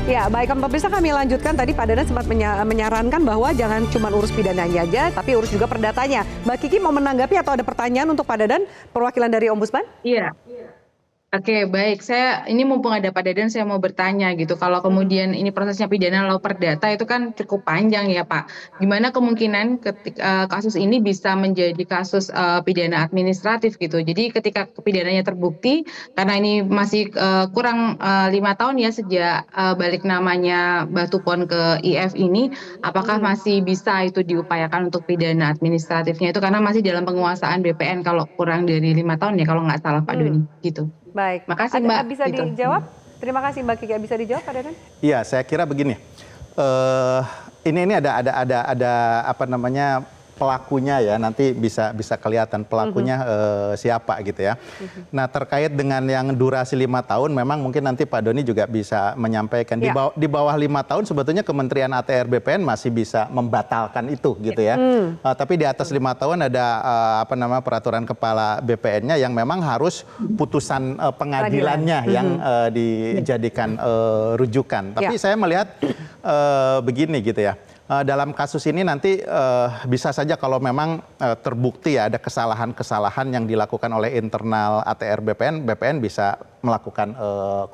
Ya, baik, pemirsa, kami lanjutkan. Tadi Pak Dadan sempat menyarankan bahwa jangan cuma urus pidananya aja, tapi urus juga perdatanya. Mbak Kiki mau menanggapi atau ada pertanyaan untuk Pak Dadan, perwakilan dari Ombudsman? Iya. Oke, baik. Saya ini mumpung ada Pak Dadan, saya mau bertanya gitu. Kalau kemudian ini prosesnya pidana lalu perdata itu kan cukup panjang ya Pak. Gimana kemungkinan ketika kasus ini bisa menjadi kasus pidana administratif gitu. Jadi ketika pidananya terbukti, karena ini masih kurang 5 tahun ya sejak balik namanya Batu Pon ke IF ini, apakah masih bisa itu diupayakan untuk pidana administratifnya itu karena masih dalam penguasaan BPN kalau kurang dari 5 tahun ya kalau nggak salah Pak Doni gitu. Baik, Makasih Mbak. Bisa gitu. dijawab? Terima kasih Mbak Kiki. Bisa dijawab Pak Dadan? Iya, saya kira begini. Ini ada apa namanya pelakunya ya, nanti bisa kelihatan pelakunya siapa gitu ya. Nah, terkait dengan yang durasi 5 tahun, memang mungkin nanti Pak Doni juga bisa menyampaikan di bawah 5 tahun sebetulnya Kementerian ATR BPN masih bisa membatalkan itu gitu ya. Tapi di atas 5 tahun ada apa namanya peraturan kepala BPN-nya yang memang harus putusan pengadilannya yang dijadikan rujukan. Tapi saya melihat begini gitu ya. Dalam kasus ini nanti bisa saja kalau memang terbukti ya ada kesalahan-kesalahan yang dilakukan oleh internal ATR BPN, BPN bisa melakukan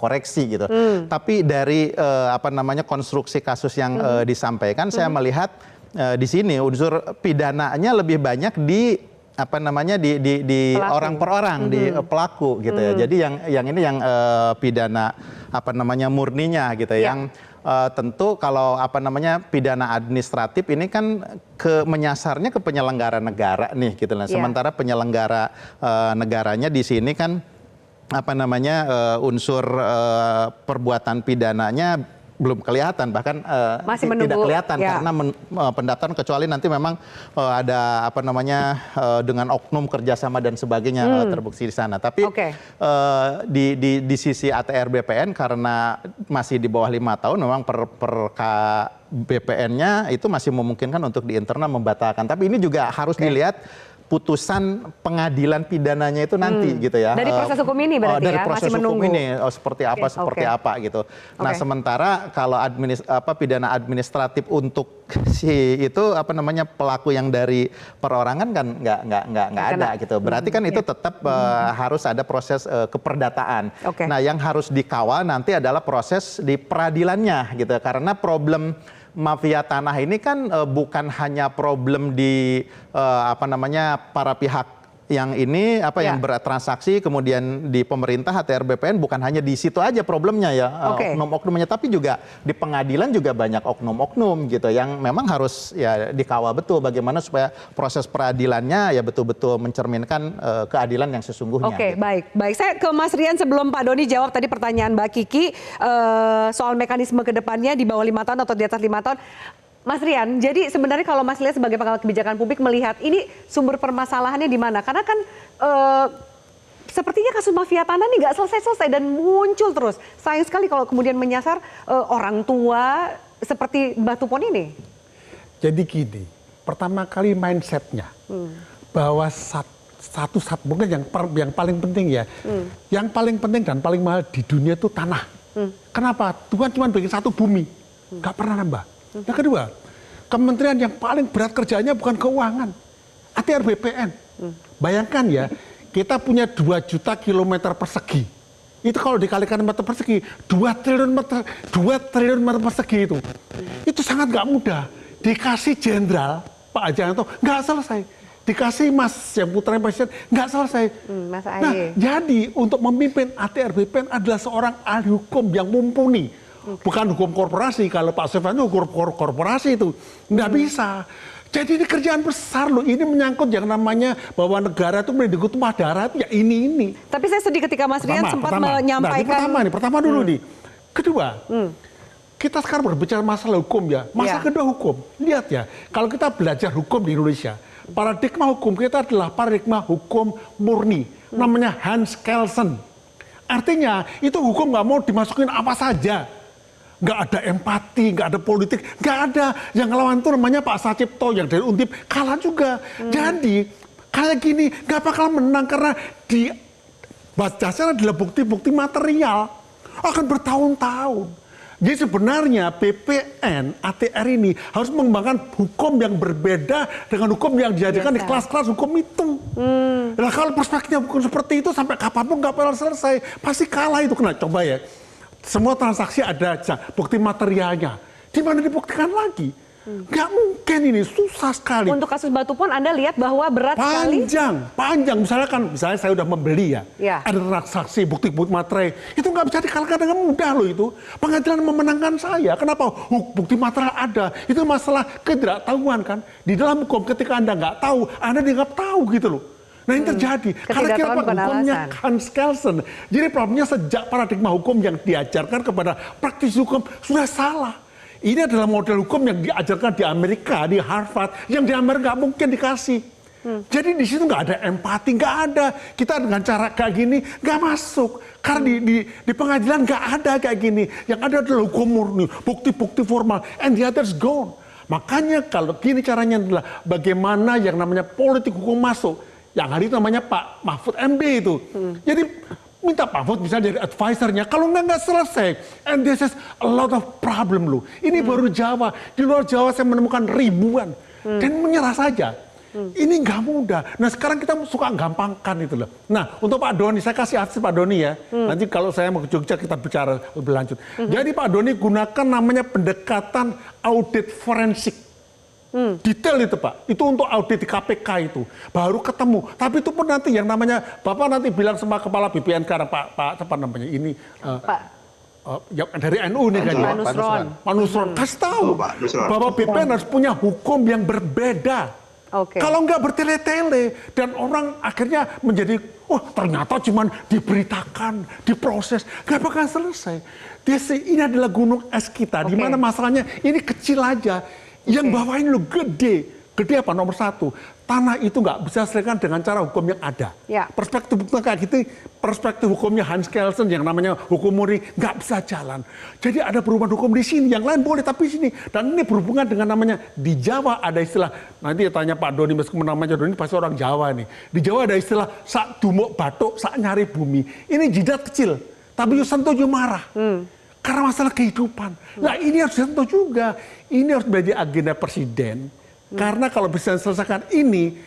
koreksi gitu. Tapi dari apa namanya konstruksi kasus yang disampaikan, saya melihat di sini unsur pidananya lebih banyak di apa namanya di orang per orang, di pelaku gitu ya. Jadi yang ini yang pidana apa namanya murninya gitu yang tentu kalau apa namanya pidana administratif ini kan menyasarnya ke penyelenggara negara nih gitu lah. Sementara penyelenggara negaranya di sini kan apa namanya unsur perbuatan pidananya belum kelihatan, bahkan Masih tidak kelihatan ya. karena pendaftaran kecuali nanti memang ada apa namanya dengan oknum kerjasama dan sebagainya terbukti di sana. Tapi di sisi ATR BPN karena masih di bawah 5 tahun memang per BPN-nya itu masih memungkinkan untuk di internal membatalkan. Tapi ini juga harus dilihat putusan pengadilan pidananya itu nanti gitu ya. Dari proses hukum ini berarti dari ya, proses masih hukum menunggu. ini seperti apa gitu. Nah, sementara kalau pidana administratif untuk si itu apa namanya pelaku yang dari perorangan kan nggak ada gitu. Berarti kan itu tetap harus ada proses keperdataan. Nah, yang harus dikawal nanti adalah proses di peradilannya gitu. Karena problem mafia tanah ini kan bukan hanya problem di apa namanya para pihak yang ini apa yang bertransaksi kemudian di pemerintah ATR BPN bukan hanya di situ aja problemnya ya oknum-oknumnya, tapi juga di pengadilan juga banyak oknum-oknum gitu yang memang harus ya dikawal betul bagaimana supaya proses peradilannya ya betul-betul mencerminkan keadilan yang sesungguhnya. Gitu. Baik. Saya ke Mas Rian sebelum Pak Doni jawab tadi pertanyaan Mbak Kiki soal mekanisme ke depannya di bawah 5 tahun atau di atas 5 tahun. Mas Rian, jadi sebenarnya kalau Mas lihat sebagai pengamat kebijakan publik melihat ini sumber permasalahannya di mana? Karena kan sepertinya kasus mafia tanah ini nggak selesai-selesai dan muncul terus. Sayang sekali kalau kemudian menyasar orang tua seperti Batu Pon ini. Jadi gini, pertama kali mindsetnya bahwa mungkin yang paling penting ya, yang paling penting dan paling mahal di dunia itu tanah. Kenapa? Tuhan cuma bikin satu bumi, nggak pernah nambah. Yang kedua, kementerian yang paling berat kerjanya bukan keuangan, ATR BPN. Bayangkan ya, kita punya 2 juta kilometer persegi. Itu kalau dikalikan meter persegi, 2 triliun meter persegi itu. Itu sangat nggak mudah. Dikasih jenderal, Pak Ajanto, nggak selesai. Dikasih Mas yang putranya presiden, nggak selesai. Mas Nah, jadi untuk memimpin ATR BPN adalah seorang ahli hukum yang mumpuni. Bukan hukum korporasi, kalau Pak Sefan itu hukum korporasi itu nggak bisa. Jadi ini kerjaan besar loh, ini menyangkut yang namanya bahwa negara itu melindungi tumpah darah, ya ini. Tapi saya sedih ketika Mas Rian sempat menyampaikan. Pertama dulu nih. Kedua, kita sekarang berbicara masalah hukum ya, kedua hukum. Lihat ya, kalau kita belajar hukum di Indonesia, paradigma hukum kita adalah paradigma hukum murni, namanya Hans Kelsen. Artinya itu hukum nggak mau dimasukin apa saja. Nggak ada empati, nggak ada politik, nggak ada. Yang ngelawan itu namanya Pak Sacipto yang dari Undip kalah juga. Jadi kayak gini nggak bakal menang karena dasarnya adalah bukti-bukti material akan bertahun-tahun. Jadi sebenarnya BPN, ATR ini harus mengembangkan hukum yang berbeda dengan hukum yang dijadikan di kelas-kelas hukum itu. Nah kalau perspektifnya hukum seperti itu sampai kapanpun nggak pernah selesai, pasti kalah itu. Kena coba ya, semua transaksi ada aja bukti materialnya. Di mana dibuktikan lagi? Nggak mungkin, ini susah sekali. Untuk kasus Batu Pon Anda lihat bahwa berat sekali. Panjang. Misalnya saya udah membeli ya, Ya. ada transaksi bukti-bukti materai, itu nggak bisa dikalahkan dengan mudah loh itu. Pengadilan memenangkan saya. Kenapa? Bukti materai ada. Itu masalah ketidaktahuan kan. Di dalam hukum ketika Anda nggak tahu, Anda dianggap tahu gitu loh. Nah ini terjadi. Karena kita hukumnya Hans Kelsen. Jadi problemnya sejak paradigma hukum yang diajarkan kepada praktisi hukum sudah salah. Ini adalah model hukum yang diajarkan di Amerika, di Harvard, yang di Amerika nggak mungkin dikasih. Jadi di situ nggak ada empati, nggak ada. Kita dengan cara kayak gini nggak masuk. Karena di pengadilan nggak ada kayak gini. Yang ada adalah hukum murni, bukti-bukti formal, and the others gone. Makanya kalau gini caranya adalah bagaimana yang namanya politik hukum masuk. Yang hari itu namanya Pak Mahfud MD itu. Jadi minta Pak Mahfud bisa jadi advisernya. Kalau nggak selesai. And this is a lot of problem loh. Ini baru Jawa. Di luar Jawa saya menemukan ribuan. Dan menyerah saja. Ini nggak mudah. Nah sekarang kita suka gampangkan itu loh. Nah untuk Pak Doni, saya kasih akses Pak Doni ya. Nanti kalau saya mau ke Jogja kita bicara lebih lanjut. Jadi Pak Doni gunakan namanya pendekatan audit forensik. Detail itu Pak, itu untuk audit di KPK itu baru ketemu. Tapi itu pun nanti yang namanya Bapak nanti bilang sama kepala BPN sekarang Pak apa namanya ini yang dari NU nih kan Pak Nusron kasih tahu bahwa BPN harus punya hukum yang berbeda. Kalau nggak bertele-tele dan orang akhirnya menjadi ternyata cuman diberitakan, diproses, nggak bakal selesai. Ini adalah gunung es kita, di mana masalahnya ini kecil aja. Yang bawah ini lo gede apa nomor satu, tanah itu nggak bisa diselesaikan dengan cara hukum yang ada. Perspektif hukum kayak gitu, perspektif hukumnya Hans Kelsen yang namanya hukum murni nggak bisa jalan. Jadi ada perubahan hukum di sini, yang lain boleh tapi sini. Dan ini berhubungan dengan namanya di Jawa ada istilah, nanti tanya Pak Doni meskipun namanya Doni pasti orang Jawa nih. Di Jawa ada istilah sak dumuk batuk, sak nyari bumi. Ini jidat kecil, tapi you sentuh you marah. Karena masalah kehidupan. Nah ini harus disentuh juga. Ini harus menjadi agenda presiden. Karena kalau bisa selesaikan ini,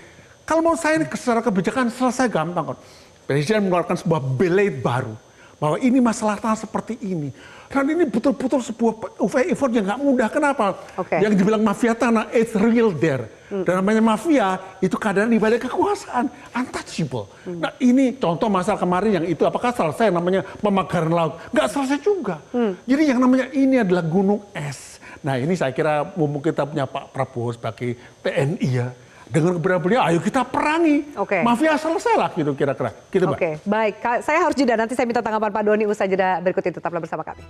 kalau mau saya secara kebijakan selesai gampang kok. Presiden mengeluarkan sebuah belate baru. Bahwa ini masalah tanah seperti ini. Dan ini betul-betul sebuah effort yang nggak mudah. Kenapa? Yang dibilang mafia tanah, it's real there. Dan namanya mafia, itu kadang ibadah kekuasaan. Untouchable. Nah ini contoh masalah kemarin yang itu, apakah selesai namanya pemagaran laut? Nggak selesai juga. Jadi yang namanya ini adalah gunung es. Nah ini saya kira mumpung kita punya Pak Prabowo sebagai TNI ya. Dengan keberanian beliau, ayo kita perangi. Mafia selesai lah gitu kira-kira. Gitu, Baik. Saya harus jeda, nanti saya minta tanggapan Pak Doni usai jeda berikut ini. Tetaplah bersama kami.